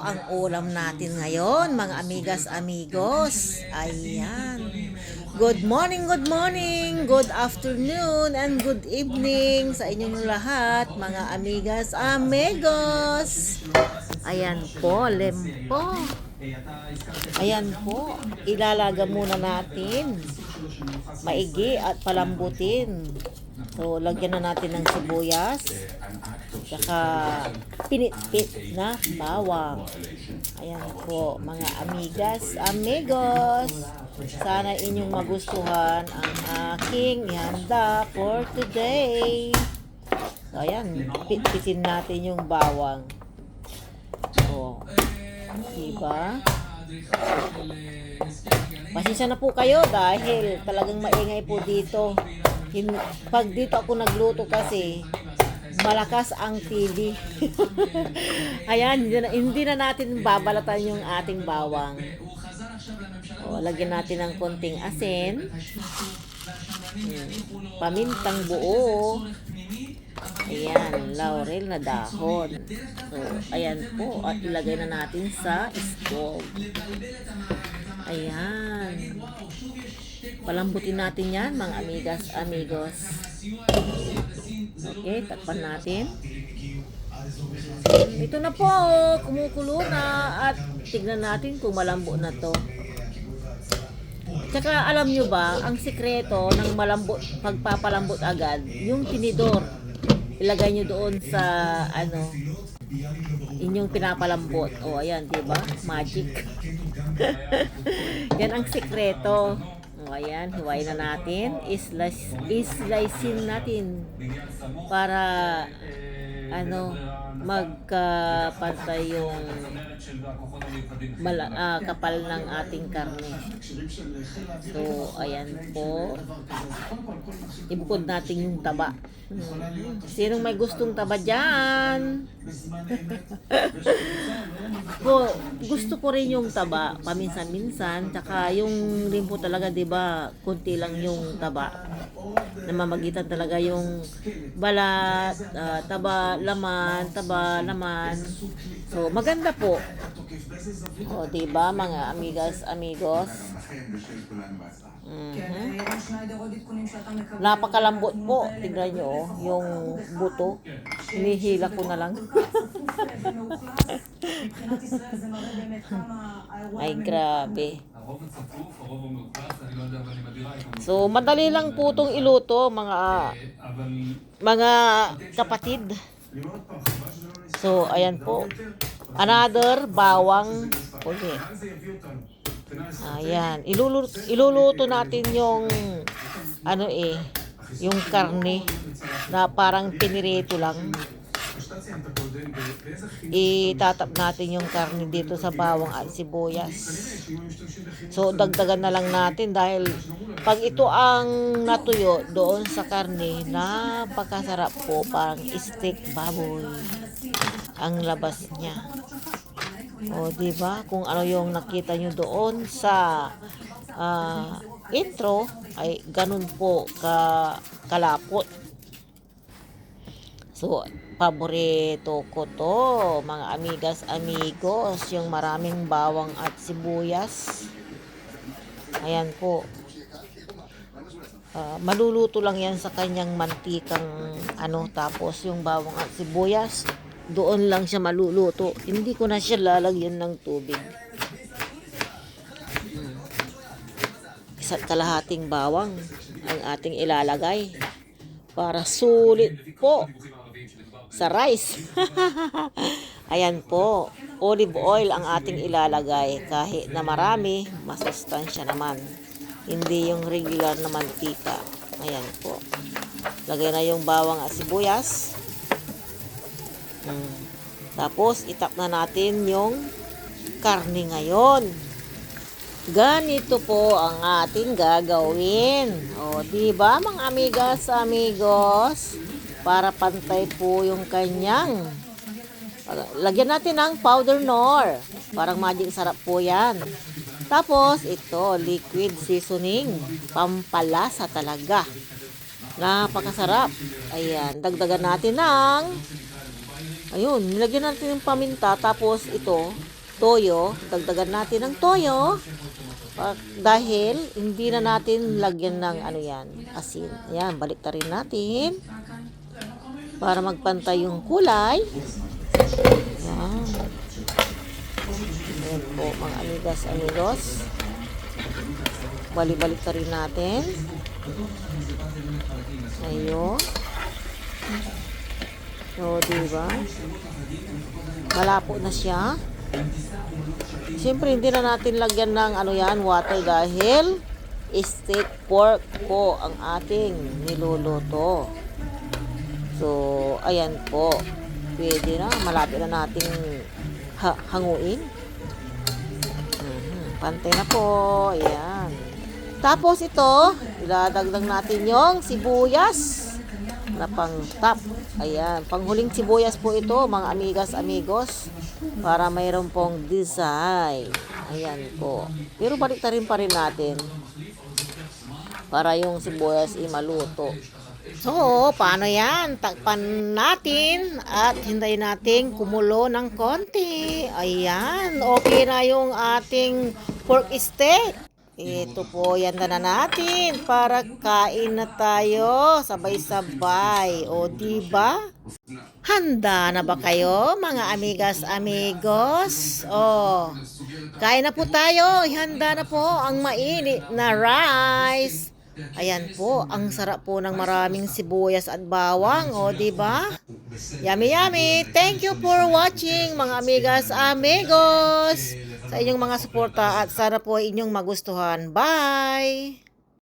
ang ulam natin ngayon, mga amigas, amigos. Ayan. Good morning, good afternoon, and good evening sa inyong lahat, mga amigas, amigos. Ayan po, lempo. Ayan po, ilalaga muna natin. Maigi at palambutin. So, lagyan na natin ng sibuyas. Saka pinitpit na bawang. Ayan po, mga amigas, amigos. Sana inyong magustuhan ang aking ihanda for today. So, ayan, pitpitin natin yung bawang. So, diba? Pasensya na po kayo dahil talagang maingay po dito. Pag dito ako nagluto kasi malakas ang TV. Ayan, hindi na natin babalatan yung ating bawang. O, lagyan natin ng konting asin. Pamintang buo. Ayan, laurel na dahon. So, ayan po. At ilagay na natin sa stove. Ayan. Palambutin natin yan, mga amigas, amigos. Okay, takpan natin. Ito na po, kumukulo na. At tignan natin kung malambo na to. Tsaka alam nyo ba, ang sikreto ng malambot, pagpapalambot agad, yung tinidor, ilagay nyo doon sa, inyong pinapalambot. O, ayan, diba? Magic. Yan ang sikreto. O, ayan, hiwain na natin. Islicein natin para, magkapantay yung kapal ng ating karne. So, ayan po. Ibukod natin yung taba. Sinong may gustong taba dyan? Gusto ko rin yung taba paminsan-minsan, tsaka yung rin po talaga, diba, kunti lang yung taba, namamagitan talaga yung balat, taba, laman. So, maganda po. O, diba, mga amigas, amigos? Napakalambot po. Tignan nyo, yung buto. Hinihila ko na lang. Ay, grabe. So, madali lang po itong iluto, mga kapatid. So, ayan po. Another bawang ulit. Ayan. Iluluto natin yung yung karne na parang pinirito lang. Itatap natin yung karne dito sa bawang at sibuyas. So, dagdagan na lang natin dahil pag ito ang natuyo doon sa karne, napakasarap po, parang steak baboy ang labas niya. O, diba? Kung ano yung nakita nyo doon sa intro, ay ganun po kalapot. So, paborito ko to, mga amigas, amigos, yung maraming bawang at sibuyas. Ayan po. Maluluto lang yan sa kanyang mantikang tapos yung bawang at sibuyas, doon lang siya maluluto. Hindi ko na siya lalagyan ng tubig. Isa't kalahating bawang ang ating ilalagay para sulit po sa rice. Ayan po, olive oil ang ating ilalagay. Kahit na marami, masustansya naman. Hindi yung regular na mantika. Ayan po. Lagay na yung bawang at sibuyas. Tapos, itap na natin yung karne ngayon. Ganito po ang ating gagawin. O, diba, mga amigas, amigos? Para pantay po yung kanyang. Lagyan natin ng powder nor. Parang magic sarap po yan. Tapos, ito, liquid seasoning. Pampalasa talaga. Napakasarap. Ayan, dagdagan natin ng, ayun, nilagyan natin ng paminta. Tapos, ito, toyo. Dagdagan natin ng toyo. Dahil hindi na natin lagyan ng ano yan, asin. Ayan, baliktarin natin. Para magpantay yung kulay. Ayan. Ayan po mga amigos. Balik-baliktarin natin. Ayun. So, diba? Malapot na siya. Siyempre, hindi na natin lagyan ng ano yan, water dahil steak pork po ang ating niluluto. So, ayan po. Pwede na. Malapit na nating hanguin. Pantay na po. Ayan. Tapos ito, iladagdag natin yung sibuyas na pang top. Ayan, panghuling sibuyas po ito, mga amigos. Para mayroon pong design. Ayan po. Pero baliktarin pa rin natin. Para yung sibuyas maluto. So, paano yan? Takpan natin at hintayin natin kumulo ng konti. Ayan, okay na yung ating pork steak. Ito po, yan na natin para kain na tayo sabay-sabay. O, diba? Handa na ba kayo, mga amigos? O, kain na po tayo. Handa na po ang mainit na rice. Ayan po, ang sarap po ng maraming sibuyas at bawang. O, diba? Yummy. Thank you for watching, mga amigos. Sa inyong mga suporta at sana po inyong magustuhan. Bye!